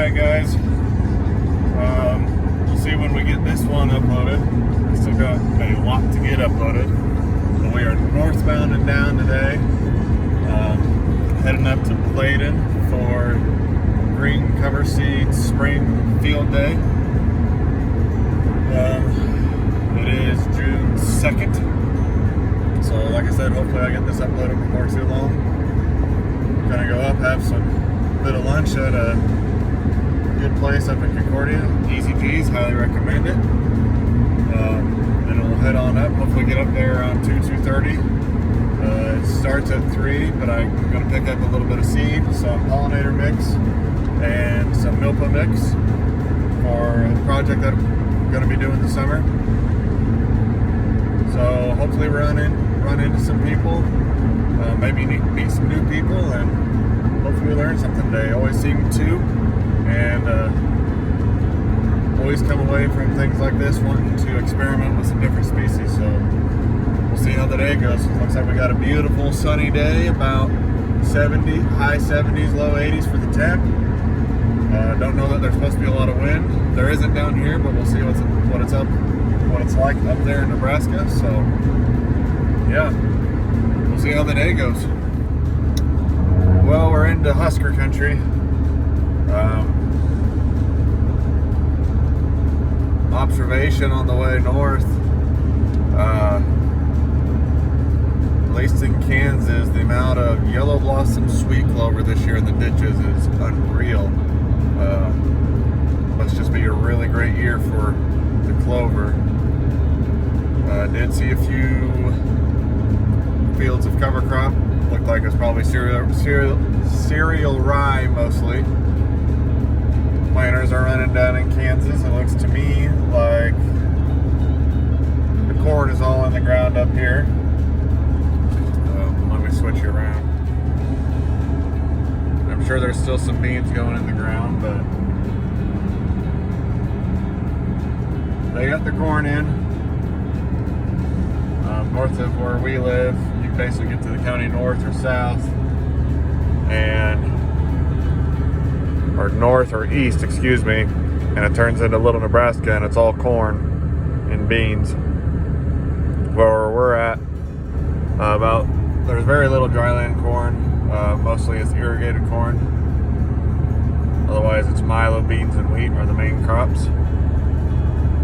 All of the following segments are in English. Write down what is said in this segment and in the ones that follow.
Alright guys, we'll see when we get this one uploaded. We still got a lot to get uploaded. But we are northbound and down today, heading up to Bladen for Green Cover Seeds Spring Field Day. It is June 2nd, so like I said, hopefully I get this uploaded before too long. Gonna go up, have some bit of lunch at a good place up in Concordia. Easy G's, highly recommend it. Then we'll head on up, hopefully get up there around 2:30. It starts at 3, but I'm going to pick up a little bit of seed, some pollinator mix, and some milpa mix for a project that I'm going to be doing this summer. So hopefully run into some people, maybe meet some new people, and hopefully we learn something today. Always seem to, and always come away from things like this wanting to experiment with some different species. So we'll see how the day goes. Looks like we got a beautiful sunny day, about 70, high 70s, low 80s for the temp. Don't know that there's supposed to be a lot of wind. There isn't down here, but we'll see what it's like up there in Nebraska. So yeah, we'll see how the day goes. Well, we're into Husker country. Observation on the way north, at least in Kansas, the amount of yellow blossom sweet clover this year in the ditches is unreal. Must just be a really great year for the clover. Did see a few fields of cover crop. Looked like it was probably cereal rye mostly. Planters are running down in Kansas. It looks to me like the corn is all in the ground up here. Let me switch you around. I'm sure there's still some beans going in the ground, but they got the corn in. North of where we live, you basically get to the county north or south, or north or east, excuse me, and it turns into Little Nebraska, and it's all corn and beans. Where we're at, there's very little dryland corn. Mostly it's irrigated corn. Otherwise, it's milo, beans, and wheat are the main crops.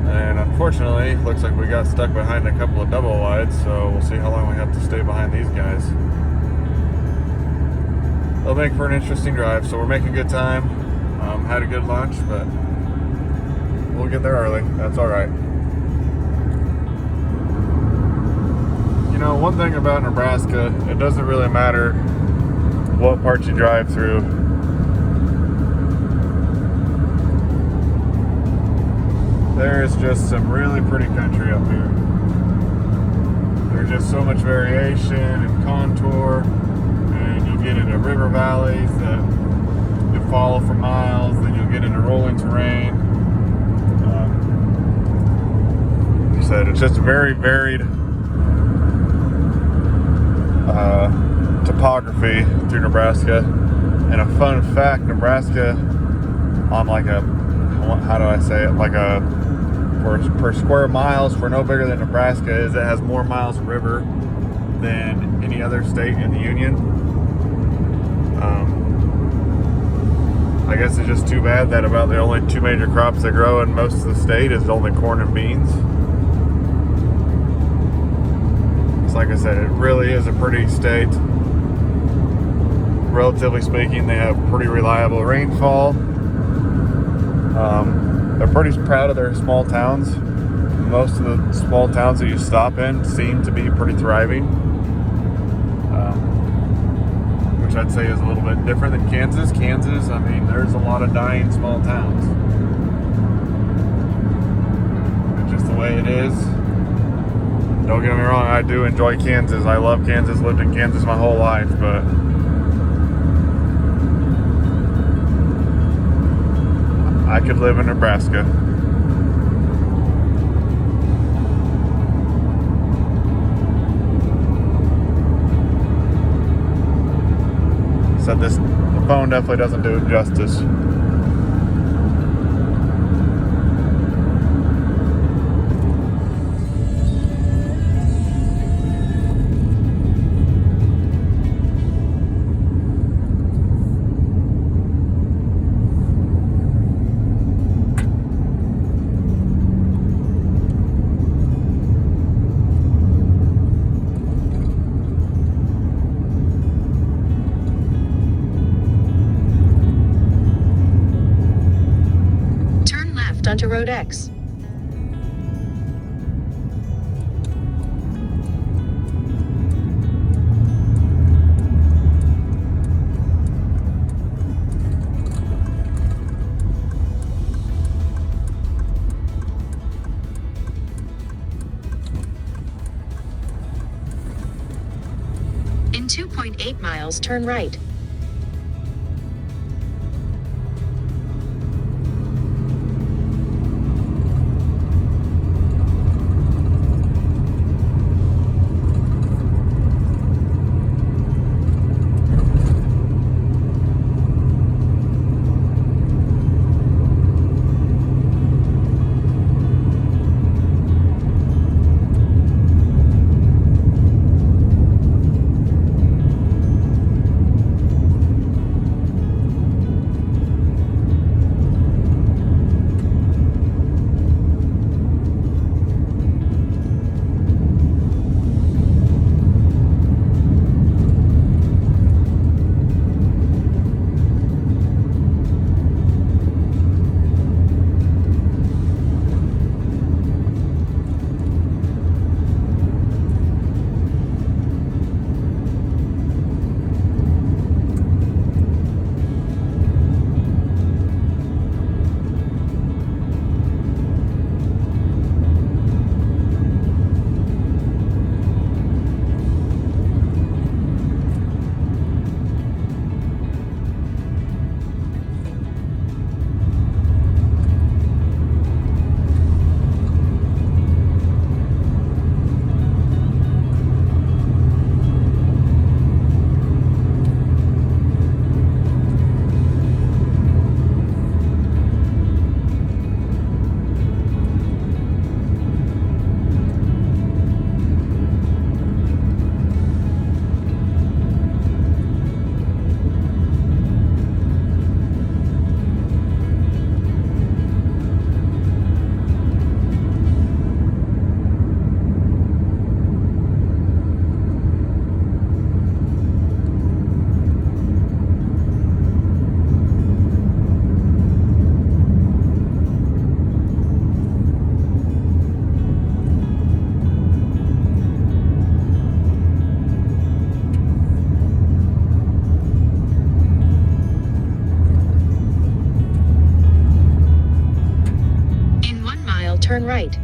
And unfortunately, looks like we got stuck behind a couple of double wides, so we'll see how long we have to stay behind these guys. It'll make for an interesting drive, so we're making good time. Had a good lunch, but we'll get there early. That's all right. You know, one thing about Nebraska, it doesn't really matter what part you drive through. There's just some really pretty country up here. There's just so much variation and contour, and you get into river valleys that you follow for miles, then you'll get into rolling terrain. Like I said, it's just very varied topography through Nebraska. And a fun fact, Nebraska, on like a, how do I say it, like a per square miles for no bigger than Nebraska, is it has more miles of river than any other state in the union. I guess it's just too bad that about the only two major crops they grow in most of the state is only corn and beans. So like I said, it really is a pretty state. Relatively speaking, they have pretty reliable rainfall. They're pretty proud of their small towns. Most of the small towns that you stop in seem to be pretty thriving, which I'd say is a little bit different than Kansas. Kansas, I mean, there's a lot of dying small towns. It's just the way it is. Don't get me wrong, I do enjoy Kansas. I love Kansas, lived in Kansas my whole life, but I could live in Nebraska. Said this, the phone definitely doesn't do it justice. onto Road X. In 2.8 miles, turn right. Turn right.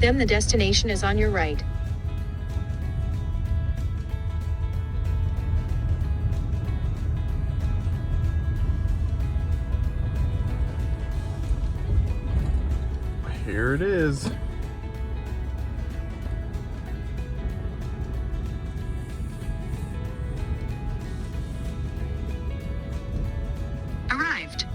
Then the destination is on your right. Here it is. Arrived.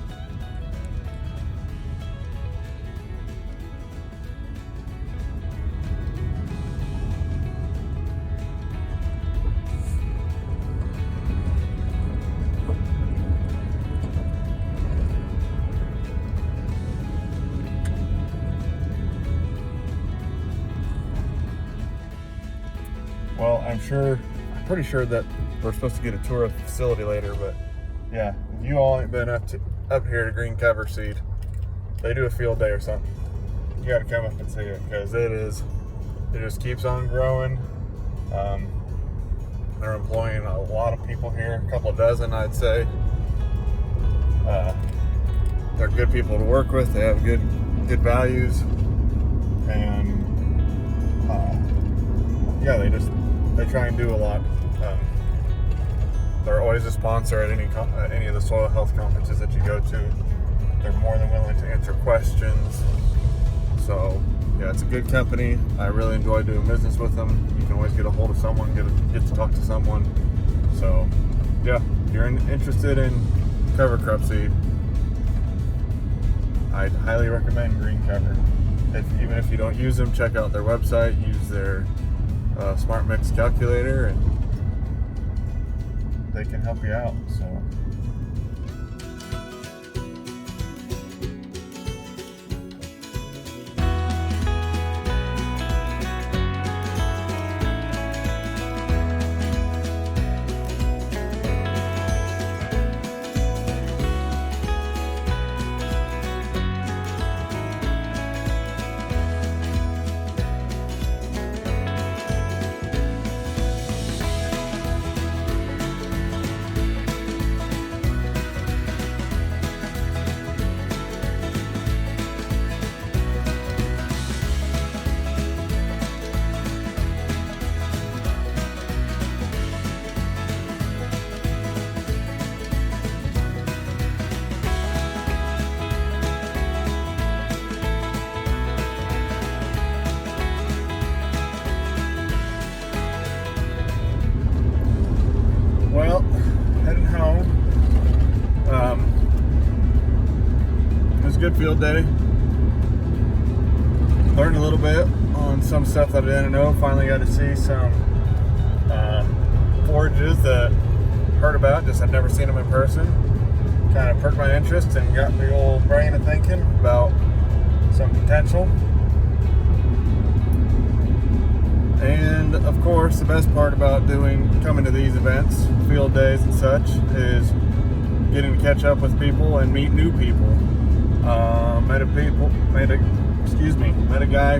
Well, I'm pretty sure that we're supposed to get a tour of the facility later, but yeah, if you all ain't been up here to Green Cover Seed, they do a field day or something, you got to come up and see it, because it just keeps on growing. They're employing a lot of people here, a couple of dozen, I'd say. They're good people to work with. They have good values, and yeah, they try and do a lot. They're always a sponsor at any of the soil health conferences that you go to. They're more than willing to answer questions. So yeah, it's a good company. I really enjoy doing business with them. You can always get a hold of someone, get to talk to someone. So yeah, if you're interested in cover crop seed, I'd highly recommend Green Cover. Even if you don't use them, check out their website, use their Smart Mix calculator, and they can help you out. So well, heading home. It was a good field day. Learned a little bit on some stuff that I didn't know. Finally got to see some forages that I heard about, just I'd never seen them in person. Kind of perked my interest and got the old brain of thinking about some potential. And of course, the best part about coming to these events, field days and such, is getting to catch up with people and meet new people. Met a guy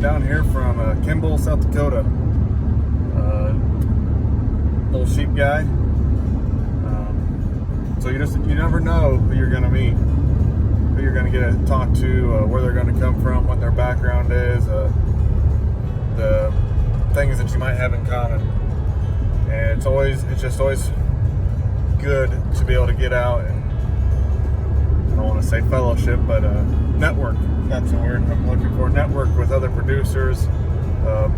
down here from Kimball, South Dakota. Little sheep guy. So you never know who you're gonna meet, who you're gonna get to talk to, where they're gonna come from, what their background is, the things that you might have in common. And it's just always good to be able to get out and, I don't want to say fellowship, but network. That's the word I'm looking for. Network with other producers of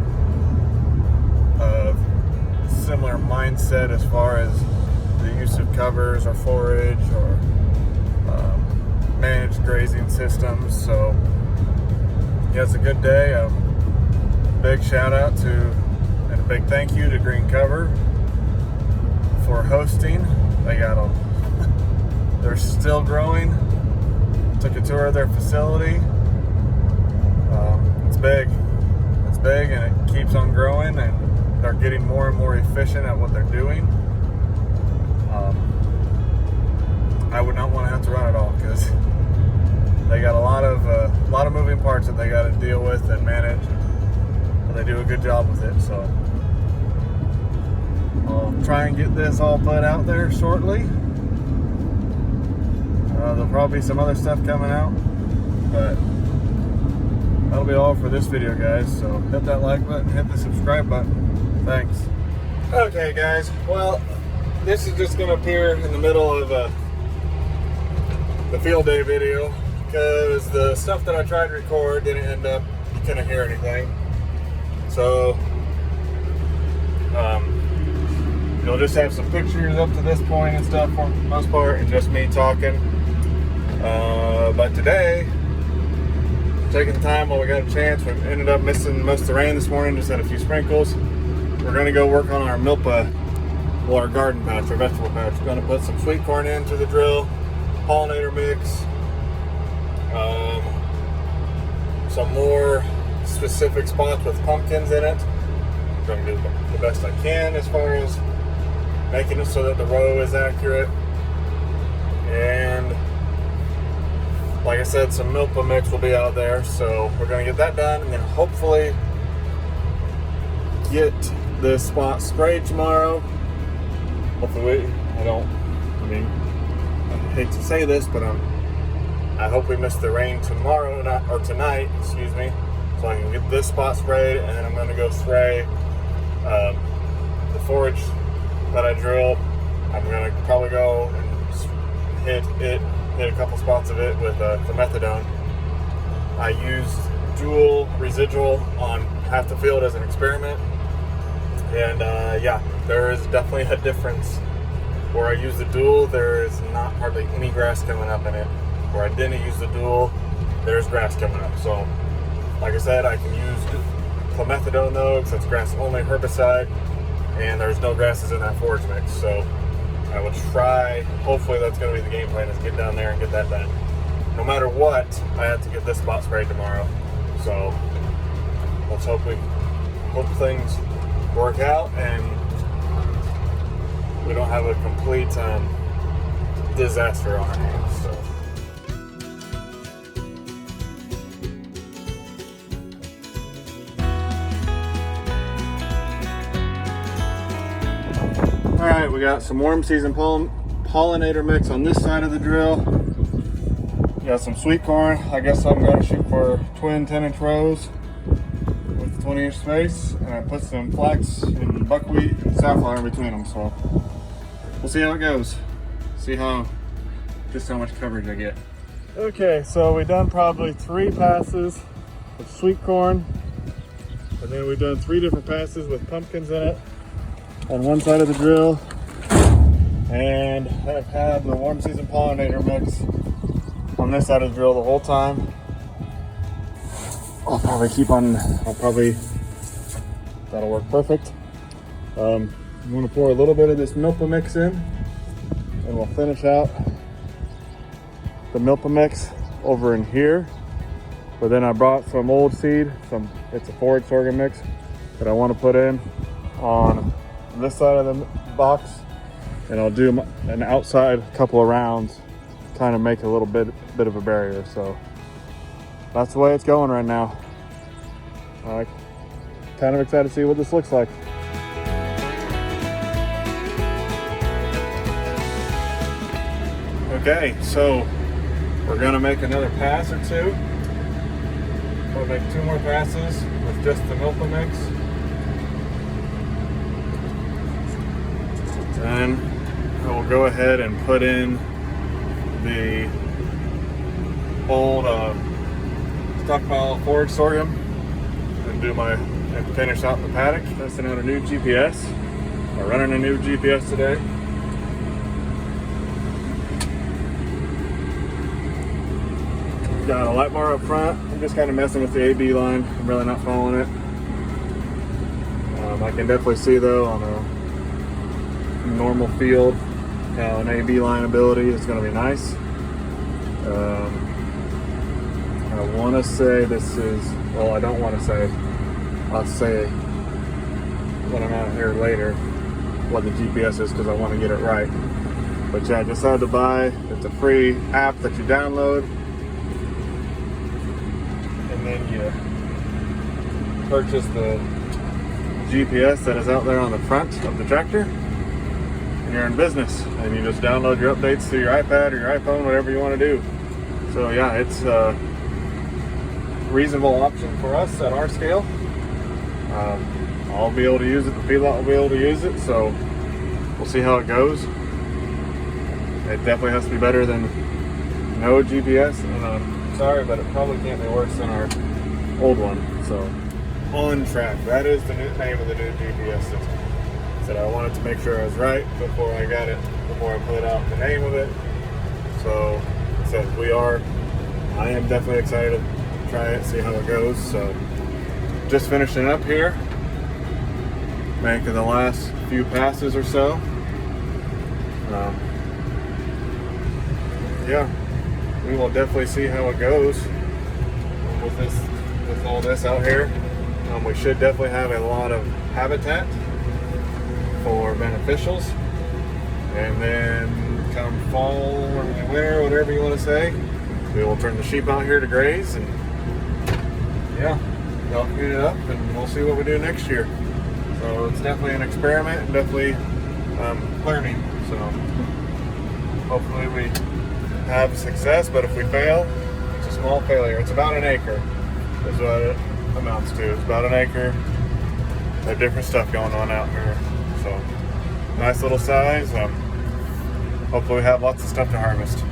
similar mindset as far as the use of covers or forage or managed grazing systems. So yeah, it's a good day. Big shout out to and a big thank you to Green Cover for hosting. They're still growing. Took a tour of their facility. It's big and it keeps on growing, and they're getting more and more efficient at what they're doing. I would not want to have to run it all, because they got a lot of moving parts that they got to deal with and manage. But they do a good job with it, so I'll try and get this all put out there shortly. There'll probably be some other stuff coming out, but that'll be all for this video, guys. So hit that like button, hit the subscribe button. Thanks. Okay, guys. Well, this is just going to appear in the middle of the field day video, because the stuff that I tried to record didn't end up, you couldn't hear anything. So you'll just have some pictures up to this point and stuff for the most part, and just me talking. But today, taking the time while we got a chance, we ended up missing most of the rain this morning, just had a few sprinkles. We're going to go work on our milpa, well, our garden patch, our vegetable patch. We're going to put some sweet corn into the drill, pollinator mix, some more specific spots with pumpkins in it. I'm going to do the best I can as far as making it so that the row is accurate. And like I said, some Milpa mix will be out there, so we're gonna get that done, and then hopefully get this spot sprayed tomorrow. Hopefully, I hate to say this, but I hope we miss the rain tomorrow, or tonight, excuse me, so I can get this spot sprayed, and then I'm gonna go spray the forage that I drilled. I'm gonna probably go and hit a couple spots of it with clemethadone. I used dual residual on half the field as an experiment, and yeah, there is definitely a difference. Where I use the dual, there is not hardly any grass coming up in it. Where I didn't use the dual, there's grass coming up. So, like I said, I can use clemethadone though, because it's grass only herbicide, and there's no grasses in that forage mix. So I will try, hopefully that's going to be the game plan, is get down there and get that done. No matter what, I have to get this spot sprayed tomorrow. So let's hope things work out and we don't have a complete disaster on our hands. So. All right, we got some warm season pollinator mix on this side of the drill. Got some sweet corn. I guess I'm going to shoot for twin 10-inch rows with 20-inch space, and I put some flax and buckwheat and safflower in between them. So we'll see how it goes. See just how much coverage I get. Okay, so we've done probably 3 passes with sweet corn, and then we've done 3 different passes with pumpkins in it on one side of the drill, and I've had the warm season pollinator mix on this side of the drill the whole time. That'll work perfect. I'm going to pour a little bit of this Milpa mix in, and we'll finish out the Milpa mix over in here. But then I brought some old seed, it's a forage sorghum mix that I want to put in on this side of the box, and I'll do an outside couple of rounds, kind of make a little bit of a barrier. So that's the way it's going right now. Kind of excited to see what this looks like. Okay, so we're gonna make another pass or 2. We'll make 2 more passes with just the Milpa mix. Then I will go ahead and put in the old stockpile forage sorghum and finish out the paddock. Testing out a new GPS. We're running a new GPS today. Got a light bar up front. I'm just kind of messing with the AB line. I'm really not following it. I can definitely see though on a normal field how an AB line ability is going to be nice. I want to say this is, well, I don't want to say, I'll say when I'm out here later what the GPS is, because I want to get it right. But yeah, I decided to buy, it's a free app that you download, and then you purchase the GPS that is out there on the front of the tractor, and you're in business, and you just download your updates to your iPad or your iPhone, whatever you want to do. So yeah, it's a reasonable option for us at our scale. I'll be able to use it, the feedlot will be able to use it, so we'll see how it goes. It definitely has to be better than no GPS, and I'm sorry, but it probably can't be worse than our old one. So, On Track, that is the new name of the new GPS system. Said I wanted to make sure I was right before I got it, before I put out the name of it. So, I am definitely excited to try it, see how it goes. So, just finishing up here, making the last few passes or so. Yeah, we will definitely see how it goes with all this out here. We should definitely have a lot of habitat for beneficials, and then come fall or winter, whatever you want to say, we will turn the sheep out here to graze, and yeah, they'll clean it up, and we'll see what we do next year. So it's definitely an experiment, and definitely learning. So hopefully we have success, but if we fail, it's a small failure. It's about an acre is what it amounts to. It's about an acre. They have different stuff going on out here. So nice little size. Hopefully we have lots of stuff to harvest.